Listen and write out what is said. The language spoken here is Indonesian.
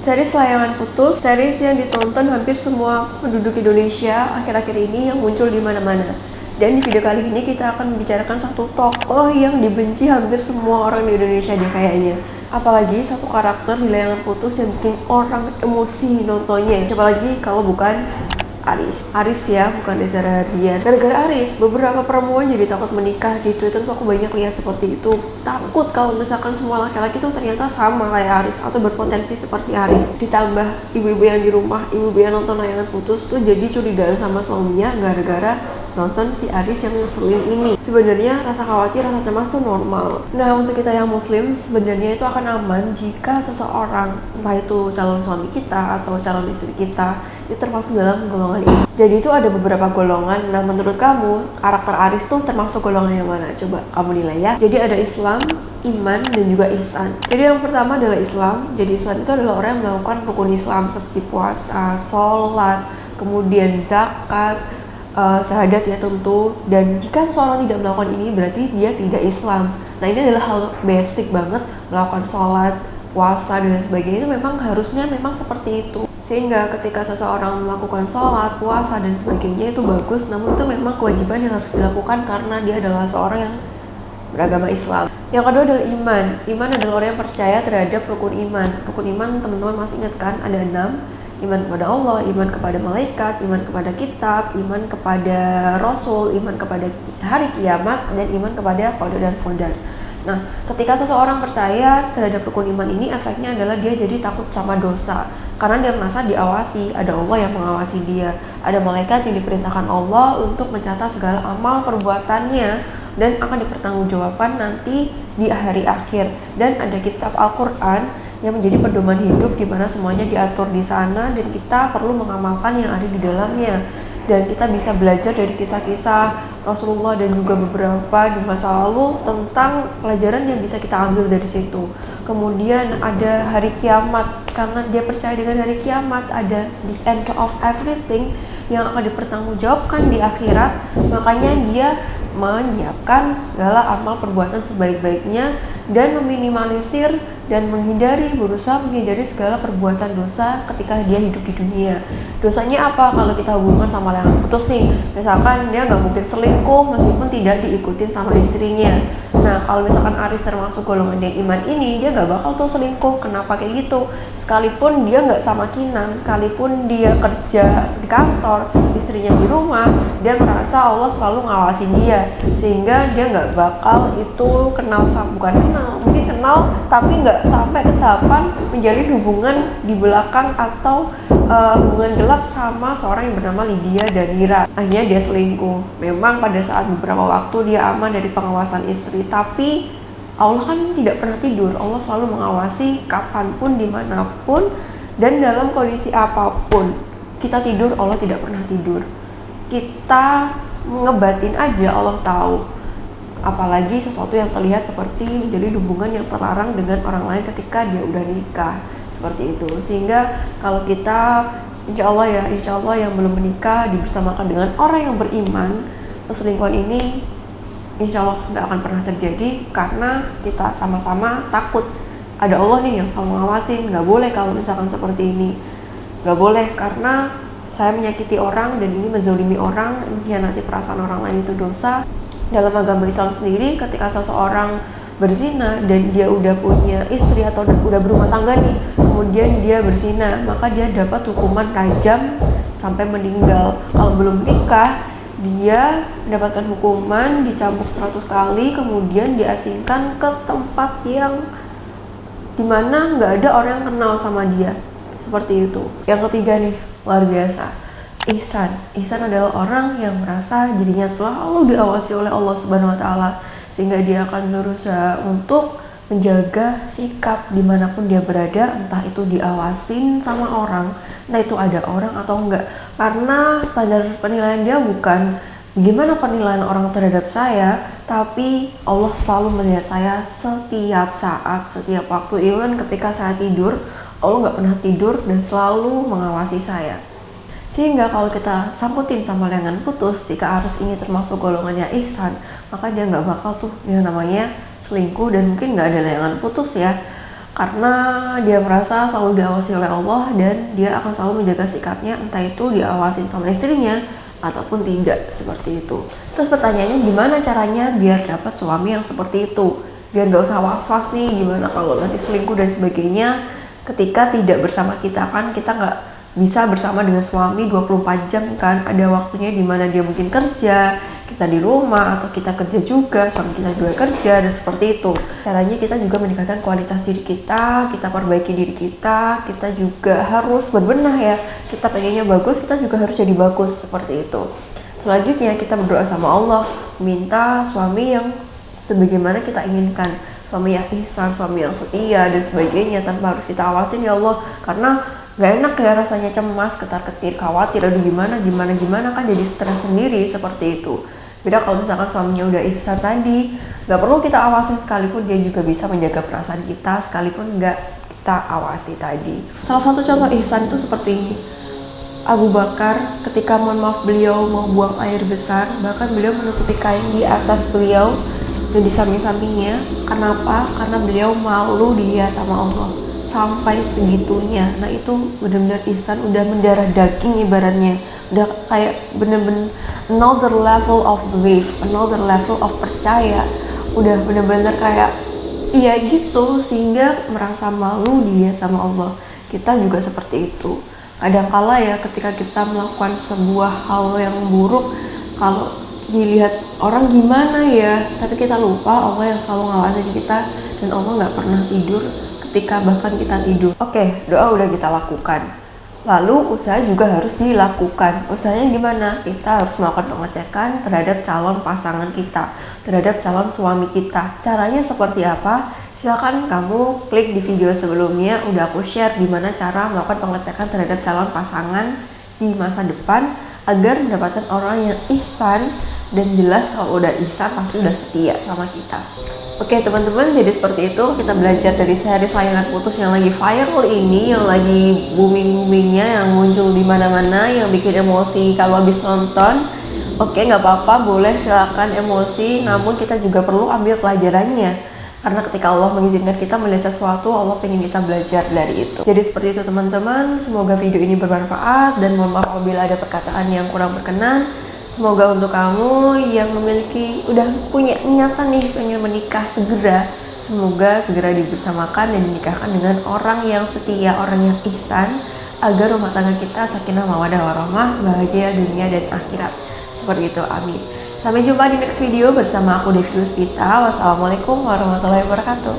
Series Layangan Putus, series yang ditonton hampir semua penduduk Indonesia akhir-akhir ini yang muncul di mana-mana. Dan di video kali ini kita akan membicarakan satu tokoh yang dibenci hampir semua orang di Indonesia deh kayaknya. Apalagi satu karakter di Layangan Putus yang bikin orang emosi nontonnya. Apalagi kalau bukan Aris ya, bukan Reza Rahardian. Gara-gara Aris, beberapa perempuan jadi takut menikah di Twitter tuh aku banyak lihat seperti itu. Takut kalau misalkan semua laki-laki tuh ternyata sama kayak Aris atau berpotensi seperti Aris. Ditambah ibu-ibu yang di rumah, ibu-ibu yang nonton Layangan Putus tuh jadi curigaan sama suaminya gara-gara nonton si Aris yang ngeselin ini. Sebenarnya rasa khawatir, rasa cemas tuh normal. Nah, untuk kita yang muslim sebenarnya itu akan aman jika seseorang, entah itu calon suami kita atau calon istri kita, itu termasuk dalam golongan ini. Jadi itu ada beberapa golongan. Nah, menurut kamu karakter Aris tuh termasuk golongan yang mana? Coba kamu nilai ya. Jadi ada Islam, iman, dan juga ihsan. Jadi yang pertama adalah Islam. Jadi Islam itu adalah orang yang melakukan rukun Islam seperti puasa, sholat, kemudian zakat, syahadat ya tentu. Dan jika seseorang tidak melakukan ini berarti dia tidak Islam. Nah, ini adalah hal basic banget. Melakukan sholat, puasa, dan sebagainya itu memang harusnya memang seperti itu. Sehingga ketika seseorang melakukan sholat, puasa, dan sebagainya itu bagus, namun itu memang kewajiban yang harus dilakukan karena dia adalah seorang yang beragama Islam. Yang kedua adalah iman. Iman adalah orang yang percaya terhadap rukun iman. Rukun iman teman-teman masih ingat kan? Ada 6. Iman kepada Allah, iman kepada malaikat, iman kepada kitab, iman kepada Rasul, iman kepada hari kiamat, dan iman kepada qada dan qadar. Nah, ketika seseorang percaya terhadap rukun iman ini, efeknya adalah dia jadi takut sama dosa. Karena dia merasa diawasi, ada Allah yang mengawasi dia. Ada malaikat yang diperintahkan Allah untuk mencatat segala amal perbuatannya dan akan dipertanggungjawabkan nanti di hari akhir. Dan ada kitab Al-Quran yang menjadi pedoman hidup di mana semuanya diatur di sana dan kita perlu mengamalkan yang ada di dalamnya. Dan kita bisa belajar dari kisah-kisah Rasulullah dan juga beberapa di masa lalu tentang pelajaran yang bisa kita ambil dari situ. Kemudian ada hari kiamat, karena dia percaya dengan hari kiamat, ada the end of everything yang akan dipertanggungjawabkan di akhirat. Makanya dia menyiapkan segala amal perbuatan sebaik-baiknya dan meminimalisir dan berusaha menghindari segala perbuatan dosa ketika dia hidup di dunia. Dosanya apa? Kalau kita hubungan sama Layangan Putus nih, misalkan dia nggak mungkin selingkuh meskipun tidak diikutin sama istrinya. Nah, kalau misalkan Aris termasuk golongan yang iman ini, dia nggak bakal tuh selingkuh. Kenapa kayak gitu? Sekalipun dia nggak sama Kinan, sekalipun dia kerja di kantor, istrinya di rumah, dia merasa Allah selalu ngawasi dia, sehingga dia nggak bakal itu mungkin kenal tapi nggak sampai ke tahapan menjalin hubungan di belakang atau hubungan gelap sama seorang yang bernama Lydia Danira. Akhirnya dia selingkuh. Memang pada saat beberapa waktu dia aman dari pengawasan istri, tapi Allah kan tidak pernah tidur. Allah selalu mengawasi kapanpun, dimanapun, dan dalam kondisi apapun. Kita tidur, Allah tidak pernah tidur. Kita ngebatin aja, Allah tahu. Apalagi sesuatu yang terlihat seperti menjadi hubungan yang terlarang dengan orang lain ketika dia udah nikah, seperti itu. Sehingga kalau kita insya Allah yang belum menikah dibersamakan dengan orang yang beriman, perselingkuhan ini insya Allah nggak akan pernah terjadi karena kita sama-sama takut. Ada Allah nih yang selalu ngawasin. Nggak boleh kalau misalkan seperti ini, nggak boleh karena saya menyakiti orang dan ini menzalimi orang, mengkhianati perasaan orang lain itu dosa. Dalam agama Islam sendiri, ketika seseorang berzina dan dia udah punya istri atau udah berumah tangga nih, kemudian dia berzina, maka dia dapat hukuman rajam sampai meninggal. Kalau belum menikah, dia mendapatkan hukuman dicambuk 100 kali, kemudian diasingkan ke tempat yang dimana nggak ada orang yang kenal sama dia, seperti itu. Yang ketiga nih, luar biasa, ihsan. Ihsan adalah orang yang merasa dirinya selalu diawasi oleh Allah Subhanahu wa Ta'ala, sehingga dia akan berusaha untuk menjaga sikap dimanapun dia berada, entah itu diawasin sama orang, entah itu ada orang atau enggak. Karena standar penilaian dia bukan gimana penilaian orang terhadap saya, tapi Allah selalu melihat saya setiap saat, setiap waktu. Even ketika saya tidur, Allah nggak pernah tidur dan selalu mengawasi saya. Sehingga kalau kita sambutin sama Layangan Putus, jika Aris ini termasuk golongannya ihsan, maka dia nggak bakal tuh yang namanya selingkuh dan mungkin nggak ada Layangan Putus ya. karena dia merasa selalu diawasi oleh Allah dan dia akan selalu menjaga sikapnya, entah itu diawasin sama istrinya ataupun tidak, seperti itu. Terus pertanyaannya, gimana caranya biar dapat suami yang seperti itu, biar gak usah was-was nih gimana kalau nanti selingkuh dan sebagainya ketika tidak bersama kita. Kan kita nggak bisa bersama dengan suami 24 jam kan, ada waktunya dimana dia mungkin kerja, kita di rumah, atau kita kerja juga, suami kita juga kerja, dan seperti itu. Caranya kita juga meningkatkan kualitas diri kita perbaiki diri kita juga harus berbenah ya. Kita pengennya bagus, kita juga harus jadi bagus, seperti itu. Selanjutnya kita berdoa sama Allah, minta suami yang sebagaimana kita inginkan, suami yang ihsan, suami yang setia dan sebagainya, tanpa harus kita awasin ya Allah, karena gak enak ya rasanya cemas, ketar-ketir, khawatir, aduh gimana kan jadi stres sendiri, seperti itu. Beda kalau misalkan suaminya udah ihsan tadi, gak perlu kita awasin sekalipun dia juga bisa menjaga perasaan kita sekalipun gak kita awasi tadi. Salah satu contoh ihsan itu seperti Abu Bakar ketika mohon maaf beliau mau buang air besar, bahkan beliau menutupi kain di atas beliau dan di samping-sampingnya. Kenapa? Karena beliau malu dilihat sama Allah, sampai segitunya. Nah itu benar-benar ihsan, udah mendarah daging ibaratnya, udah kayak bener-bener another level of belief, another level of percaya, udah bener-bener kayak iya gitu, sehingga merasa malu dia sama Allah. Kita juga seperti itu. Kadangkala ya ketika kita melakukan sebuah hal yang buruk, kalau dilihat orang gimana ya, tapi kita lupa Allah yang selalu ngawasin kita, dan Allah nggak pernah tidur ketika bahkan kita tidur. Oke, doa udah kita lakukan, lalu usaha juga harus dilakukan. Usahanya gimana? Kita harus melakukan pengecekan terhadap calon pasangan kita, terhadap calon suami kita. Caranya seperti apa? Silakan kamu klik di video sebelumnya, udah aku share gimana cara melakukan pengecekan terhadap calon pasangan di masa depan agar mendapatkan orang yang ihsan, dan jelas kalau udah ihsan pasti udah setia sama kita. Oke teman-teman, jadi seperti itu kita belajar dari series Layangan Putus yang lagi viral ini, yang lagi booming-boomingnya, yang muncul di mana-mana, yang bikin emosi kalau habis nonton. Oke, nggak apa-apa, boleh silakan emosi, namun kita juga perlu ambil pelajarannya. Karena ketika Allah mengizinkan kita melihat sesuatu, Allah pengen kita belajar dari itu. Jadi seperti itu teman-teman, semoga video ini bermanfaat, dan mohon maaf apabila ada perkataan yang kurang berkenan. Semoga untuk kamu yang udah punya niatan nih pengen menikah segera, semoga segera dibersamakan dan dinikahkan dengan orang yang setia, orang yang ihsan, agar rumah tangga kita sakinah mawaddah warahmah, bahagia dunia dan akhirat. Seperti itu, amin. Sampai jumpa di next video bersama aku Devi Yuspita. Wassalamualaikum warahmatullahi wabarakatuh.